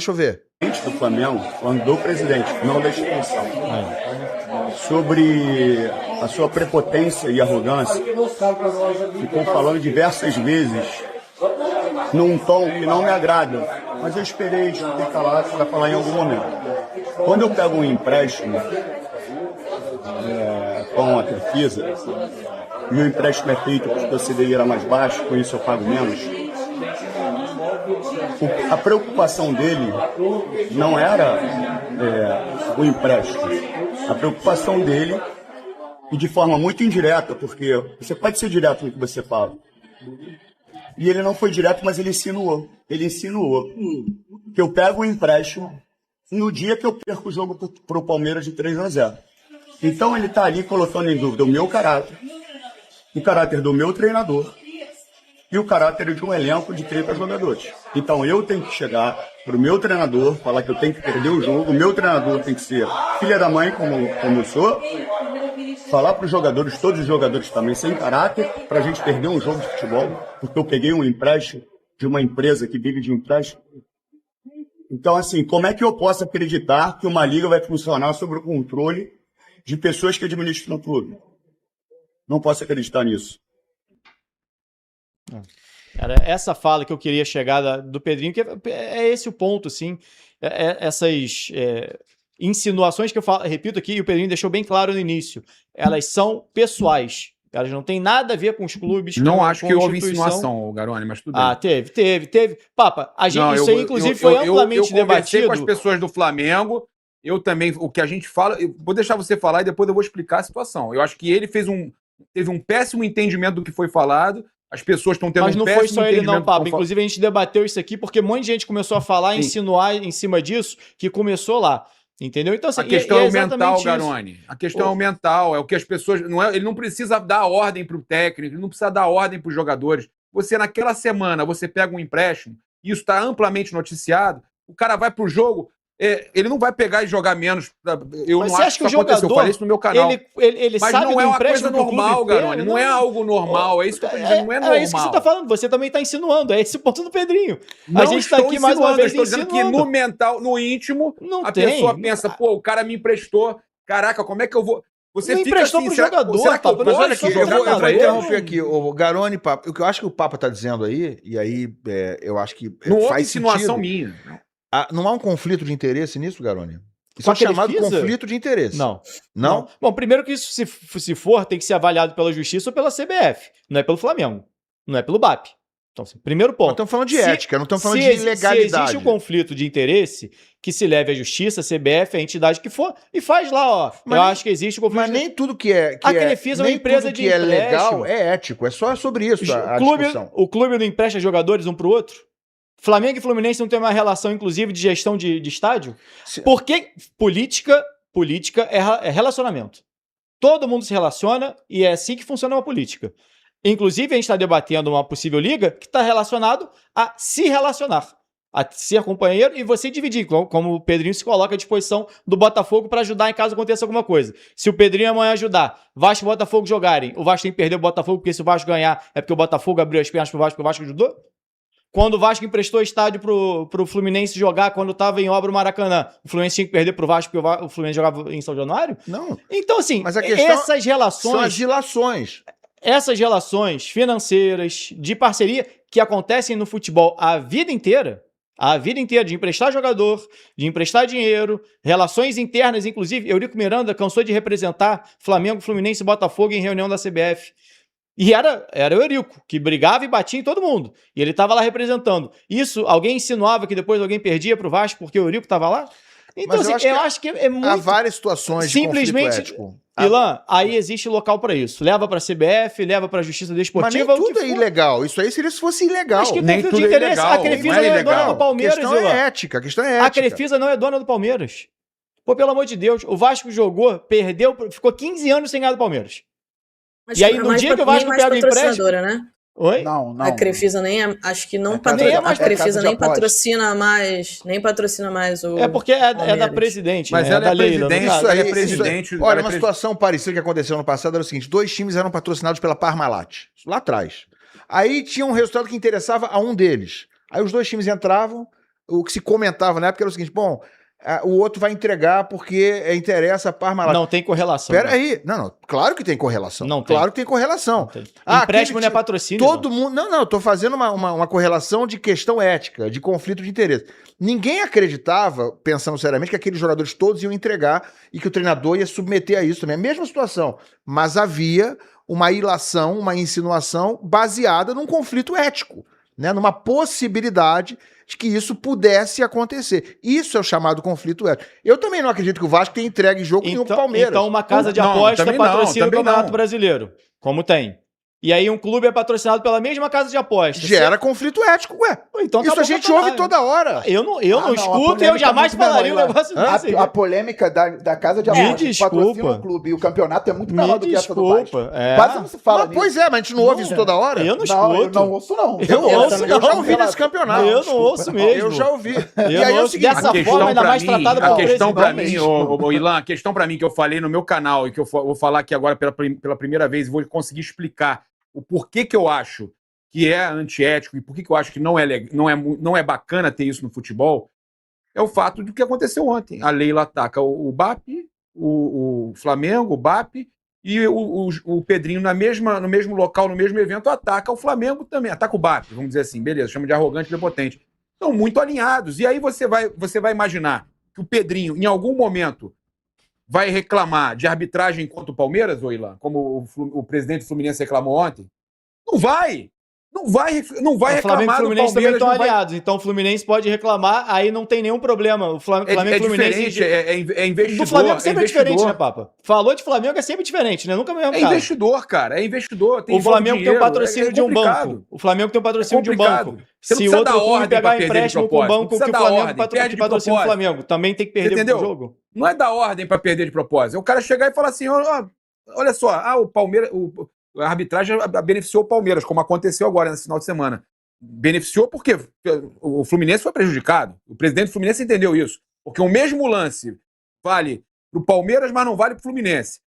Deixa eu ver. Do Flamengo, falando do presidente, não da instituição, sobre a sua prepotência e arrogância, ficou falando diversas vezes num tom que não me agrada, mas eu esperei calado para falar em algum momento. Quando eu pego um empréstimo com a Crefisa, e o empréstimo é feito porque o CDI era mais baixo, com isso eu pago menos, a preocupação dele não era o empréstimo. A preocupação dele, e de forma muito indireta, porque você pode ser direto no que você fala, e ele não foi direto, mas ele insinuou. Ele insinuou que eu pego o empréstimo no dia que eu perco o jogo para o Palmeiras de 3-0. Então ele está ali colocando em dúvida o meu caráter, o caráter do meu treinador, e o caráter de um elenco de 30 jogadores. Então eu tenho que chegar para o meu treinador, falar que eu tenho que perder o jogo, o meu treinador tem que ser filha da mãe, como eu sou, falar para os jogadores, todos os jogadores também, sem caráter, para a gente perder um jogo de futebol, porque eu peguei um empréstimo de uma empresa que vive de empréstimo. Então, assim, como é que eu posso acreditar que uma liga vai funcionar sob o controle de pessoas que administram tudo? Não posso acreditar nisso. Cara, essa fala que eu queria chegar do Pedrinho, que é esse o ponto, assim, essas insinuações que eu repito aqui, e o Pedrinho deixou bem claro no início, elas são pessoais, elas não têm nada a ver com os clubes. Não acho que houve insinuação, Garoni, mas tudo bem. Ah, teve. Papa, isso aí, inclusive, foi amplamente debatido. Eu conversei com as pessoas do Flamengo, eu também, o que a gente fala, eu vou deixar você falar e depois eu vou explicar a situação. Eu acho que ele teve um péssimo entendimento do que foi falado. As pessoas estão tendo um péssimo entendimento. Mas não foi só ele não, Papa. Inclusive, a gente debateu isso aqui porque um monte de gente começou a falar, insinuar em cima disso, que começou lá. Entendeu? Então, assim, a questão é o mental, Garoni. A questão é o mental. É o que as pessoas... ele não precisa dar ordem para o técnico, ele não precisa dar ordem para os jogadores. Você, naquela semana, você pega um empréstimo, e isso está amplamente noticiado, o cara vai para o jogo... ele não vai pegar e jogar menos. Eu mas não acho que isso aconteceu. Eu falei isso no meu canal. Ele mas sabe não é uma coisa normal, Garoni. Não é algo normal. É isso que eu tô dizendo. Não é normal. É isso que você está falando. Você também está insinuando. É esse o ponto do Pedrinho. Não, a gente está aqui mais uma vez insinuando. Estou dizendo que no mental, no íntimo, pessoa pensa, pô, o cara me emprestou. Caraca, como é que eu vou... Você não fica emprestou assim, pro jogador, Papa. Mas olha aqui, eu vou interromper aqui. O Garoni, Papa, o que eu acho que o Papa está dizendo aí, e aí eu acho que não houve insinuação minha. Não há um conflito de interesse nisso, Garoni? Isso é chamado conflito de interesse. Não? Bom, primeiro que isso, se for, tem que ser avaliado pela Justiça ou pela CBF. Não é pelo Flamengo. Não é pelo BAP. Então, assim, primeiro ponto. Nós estamos falando de ética, não estamos falando de ilegalidade. Se existe um conflito de interesse, que se leve à Justiça, a CBF, a entidade que for, e faz lá, ó. Eu acho que existe um conflito. Mas nem tudo que é... a Crefisa é uma empresa de empréstimo. É legal, é ético. É só sobre isso a discussão. O clube não empresta jogadores um para o outro? Flamengo e Fluminense não tem uma relação, inclusive, de gestão de estádio? Porque política é relacionamento. Todo mundo se relaciona e é assim que funciona uma política. Inclusive, a gente está debatendo uma possível liga que está relacionado a se relacionar, a ser companheiro e você dividir, como o Pedrinho se coloca à disposição do Botafogo para ajudar em caso aconteça alguma coisa. Se o Pedrinho amanhã ajudar, Vasco e Botafogo jogarem, o Vasco tem que perder o Botafogo, porque se o Vasco ganhar é porque o Botafogo abriu as pernas pro Vasco, porque o Vasco ajudou? Quando o Vasco emprestou estádio pro Fluminense jogar, quando estava em obra o Maracanã, o Fluminense tinha que perder pro Vasco porque o Fluminense jogava em São Januário? Não. Então, assim, mas a questão essas relações... são as ilações. Essas relações financeiras, de parceria, que acontecem no futebol a vida inteira, de emprestar jogador, de emprestar dinheiro, relações internas, inclusive, Eurico Miranda cansou de representar Flamengo, Fluminense e Botafogo em reunião da CBF. E era o Eurico, que brigava e batia em todo mundo. E ele estava lá representando. Isso, alguém insinuava que depois alguém perdia pro Vasco porque o Eurico estava lá? Então, assim, eu acho que é muito... Há várias situações simplesmente, de conflito ético. Ilan, aí existe local para isso. Leva para a CBF, leva para a Justiça Desportiva. Mas nem tudo é ilegal. Isso aí seria se fosse ilegal. Mas que conflito de interesse? A Crefisa não é dona do Palmeiras, A questão é ética. A Crefisa não é dona do Palmeiras. Pô, pelo amor de Deus, o Vasco jogou, perdeu, ficou 15 anos sem ganhar do Palmeiras. Mas e aí, no dia que o Vasco pega o empréstimo... né? Oi? Não. A Crefisa nem acho que não a Crefisa nem patrocina mais o... É porque é da presidente, mas né? ela é da presidente, Leila. Ela é presidente. Olha, uma situação parecida que aconteceu no passado era o seguinte, 2 times eram patrocinados pela Parmalat, lá atrás. Aí tinha um resultado que interessava a um deles. Aí os 2 times entravam, o que se comentava na época era o seguinte, bom, o outro vai entregar porque interessa a Parmalat. Não tem correlação. Peraí. Não, claro que tem correlação. Não tem. Claro que tem correlação. Não tem. Empréstimo não é patrocínio. Todo mundo... Não, eu tô fazendo uma correlação de questão ética, de conflito de interesse. Ninguém acreditava, pensando seriamente, que aqueles jogadores todos iam entregar e que o treinador ia submeter a isso também. A mesma situação. Mas havia uma ilação, uma insinuação baseada num conflito ético, né? Numa possibilidade de que isso pudesse acontecer. Isso é o chamado conflito ético. Eu também não acredito que o Vasco tenha entregue jogo nenhum pro Palmeiras. Então uma casa de aposta patrocina o Campeonato Brasileiro, como tem. E aí um clube é patrocinado pela mesma casa de aposta. Gera conflito ético, ué. Então isso a gente ouve toda hora. Eu não escuto e eu jamais falaria um negócio desse. A polêmica da casa de aposta patrocina o clube e o campeonato é muito menor do que essa do Vasco. Quase não se fala nisso. Pois é, mas a gente não ouve isso toda hora? Eu não escuto. Eu não ouço, não. Eu já ouvi nesse campeonato. Eu não ouço mesmo. Eu já ouvi. E aí é o seguinte, dessa forma ainda mais tratada pelo presidente. A questão pra mim, Ilan, a questão pra mim que eu falei no meu canal e que eu vou falar aqui agora pela primeira vez e vou conseguir explicar o porquê que eu acho que é antiético e porquê que eu acho que não é bacana ter isso no futebol, é o fato do que aconteceu ontem. A Leila ataca o BAP, o Flamengo, o BAP, e o Pedrinho no mesmo local, no mesmo evento, ataca o Flamengo também, ataca o BAP, vamos dizer assim, beleza, chama de arrogante e prepotente. Estão muito alinhados. E aí você vai imaginar que o Pedrinho, em algum momento, vai reclamar de arbitragem contra o Palmeiras, ou Ilan, como o presidente do Fluminense reclamou ontem? Não vai! Não vai reclamar. O Flamengo e o Fluminense também estão aliados, então o Fluminense pode reclamar, aí não tem nenhum problema. O Flamengo e Fluminense... diferente, é investidor. Do Flamengo sempre é diferente, né, Papa? Falou de Flamengo é sempre diferente, né? Nunca mesmo. É investidor, cara, é investidor. O Flamengo tem um patrocínio de um banco. O Flamengo tem um patrocínio de um banco. Se outro clube pegar empréstimo com o banco que o Flamengo patrocina o Flamengo, também tem que perder o jogo. Não é da ordem para perder de propósito. É o cara chegar e falar assim, olha só, o Palmeiras... A arbitragem beneficiou o Palmeiras, como aconteceu agora nesse final de semana. Beneficiou porque o Fluminense foi prejudicado. O presidente do Fluminense entendeu isso. Porque o mesmo lance vale para o Palmeiras, mas não vale para o Fluminense.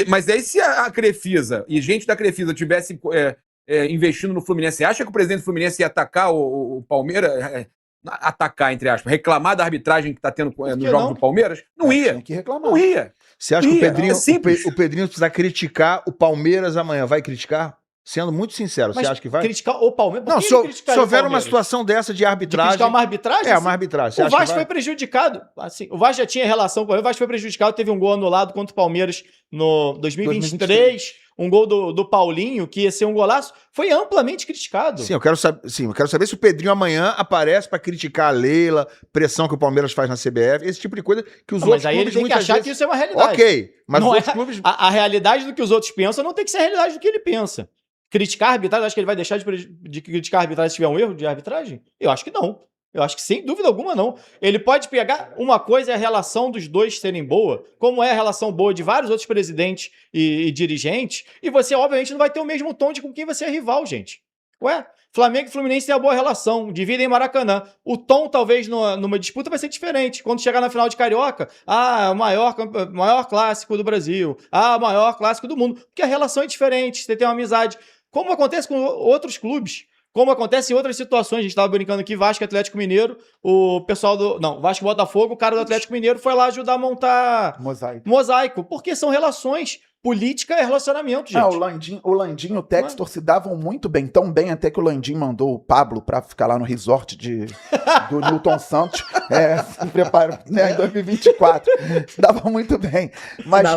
Mas aí se a Crefisa e gente da Crefisa tivesse investindo no Fluminense, você acha que o presidente do Fluminense ia atacar o Palmeiras? Atacar, entre aspas, reclamar da arbitragem que está tendo nos jogos do Palmeiras? Não ia. Tem que reclamar. Não ia. Você acha que o Pedrinho precisa criticar o Palmeiras amanhã? Vai criticar? Sendo muito sincero, você acha que vai? Criticar o Palmeiras? Não, se houver uma situação dessa de arbitragem... De criticar uma arbitragem? Uma arbitragem. O Vasco foi prejudicado. Assim, o Vasco já tinha relação com ele. O Vasco foi prejudicado, teve um gol anulado contra o Palmeiras no 2023. Um gol do Paulinho, que ia ser um golaço, foi amplamente criticado. Sim, eu quero saber se o Pedrinho amanhã aparece para criticar a Leila, pressão que o Palmeiras faz na CBF, esse tipo de coisa que os outros clubes... Mas aí ele tem que achar que isso é uma realidade. Ok, mas os outros clubes... A realidade do que os outros pensam não tem que ser a realidade do que ele pensa. Criticar a arbitragem, acho que ele vai deixar de criticar a arbitragem se tiver um erro de arbitragem? Eu acho que não. Eu acho que sem dúvida alguma não. Ele pode pegar uma coisa, é a relação dos dois serem boa, como é a relação boa de vários outros presidentes e dirigentes, e você obviamente não vai ter o mesmo tom de com quem você é rival, gente. Ué, Flamengo e Fluminense têm a boa relação, dividem Maracanã. O tom talvez numa disputa vai ser diferente. Quando chegar na final de Carioca, o maior clássico do Brasil, o maior clássico do mundo, porque a relação é diferente, você tem uma amizade. Como acontece com outros clubes. Como acontece em outras situações, a gente estava brincando aqui, Vasco e Atlético Mineiro, o pessoal Vasco e Botafogo, o cara do Atlético Mineiro foi lá ajudar a montar mosaico, porque são relações, política é relacionamento, gente. O Landim e o Textor se davam muito bem, tão bem até que o Landim mandou o Pablo para ficar lá no resort do Newton Santos, se prepara, né, em 2024. Se dava muito bem. Mas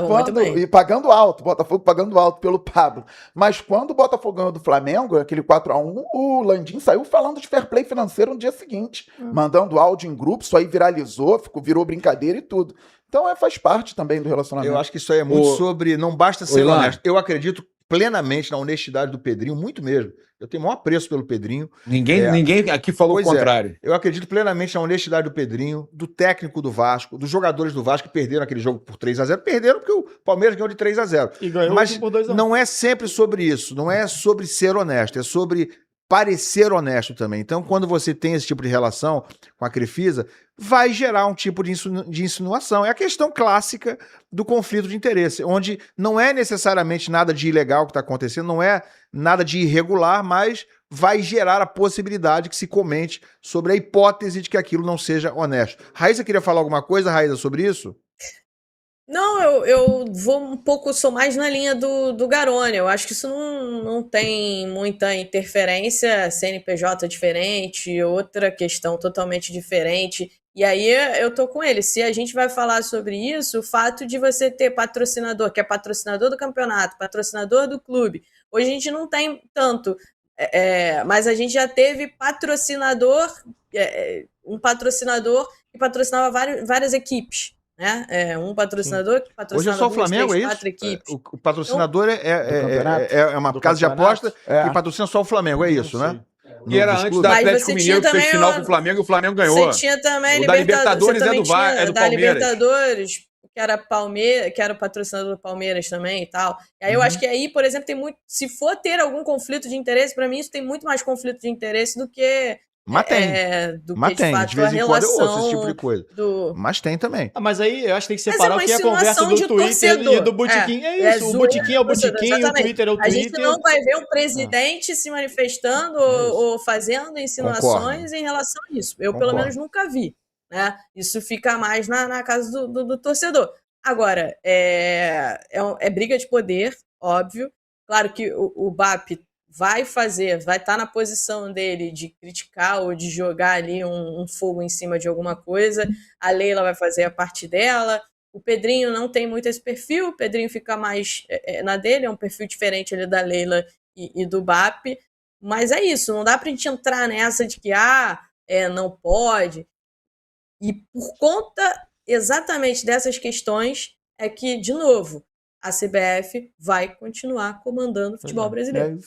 e pagando alto, Botafogo pagando alto pelo Pablo. Mas quando o Botafogo ganhou do Flamengo, aquele 4-1, o Landim saiu falando de fair play financeiro no dia seguinte, mandando áudio em grupo, isso aí viralizou, virou brincadeira e tudo. Então faz parte também do relacionamento. Eu acho que isso aí é muito sobre... Não basta ser honesto. Eu acredito plenamente na honestidade do Pedrinho, muito mesmo. Eu tenho o maior apreço pelo Pedrinho. Ninguém aqui falou o contrário. Eu acredito plenamente na honestidade do Pedrinho, do técnico do Vasco, dos jogadores do Vasco que perderam aquele jogo por 3-0. Perderam porque o Palmeiras ganhou de 3-0. E ganhou Mas por 2-1. Não é sempre sobre isso. Não é sobre ser honesto. É sobre parecer honesto também. Então, quando você tem esse tipo de relação com a Crefisa, vai gerar um tipo de insinuação. É a questão clássica do conflito de interesse, onde não é necessariamente nada de ilegal que está acontecendo, não é nada de irregular, mas vai gerar a possibilidade que se comente sobre a hipótese de que aquilo não seja honesto. Raíssa queria falar alguma coisa, Raíssa, sobre isso? Não, eu vou um pouco, sou mais na linha do Garone. Eu acho que isso não tem muita interferência, CNPJ diferente, outra questão totalmente diferente. E aí eu tô com ele. Se a gente vai falar sobre isso, o fato de você ter patrocinador, que é patrocinador do campeonato, patrocinador do clube, hoje a gente não tem tanto, mas a gente já teve patrocinador, um patrocinador que patrocinava várias equipes. Né? Um patrocinador que patrocinava hoje é só o Flamengo, 4 equipes. O patrocinador é uma casa de aposta que patrocina só o Flamengo, é isso, né? Que era antes da Atlético Mineiro, que fez final com o Flamengo e o Flamengo ganhou. Você tinha também o da Libertadores é do Palmeiras. Libertadores, que era o patrocinador do Palmeiras também e tal. E aí eu acho que aí, por exemplo, tem muito. Se for ter algum conflito de interesse, para mim isso tem muito mais conflito de interesse do que. Mas tem. De vez em quando eu ouço esse tipo de coisa. Mas tem também. Mas aí eu acho que tem que separar o que é a conversa do Twitter e do Botequim. É isso, o Botequim é o Botequim, o Twitter é o Twitter. A gente não vai ver um presidente se manifestando ou fazendo insinuações em relação a isso. Eu, pelo menos, nunca vi. Né? Isso fica mais na casa do torcedor. Agora, é briga de poder, óbvio. Claro que o BAP vai estar na posição dele de criticar ou de jogar ali um fogo em cima de alguma coisa. A Leila vai fazer a parte dela. O Pedrinho não tem muito esse perfil, o Pedrinho fica mais na dele, é um perfil diferente ali da Leila e do BAP. Mas é isso, não dá pra gente entrar nessa de que não pode. E por conta exatamente dessas questões é que, de novo, a CBF vai continuar comandando o futebol brasileiro.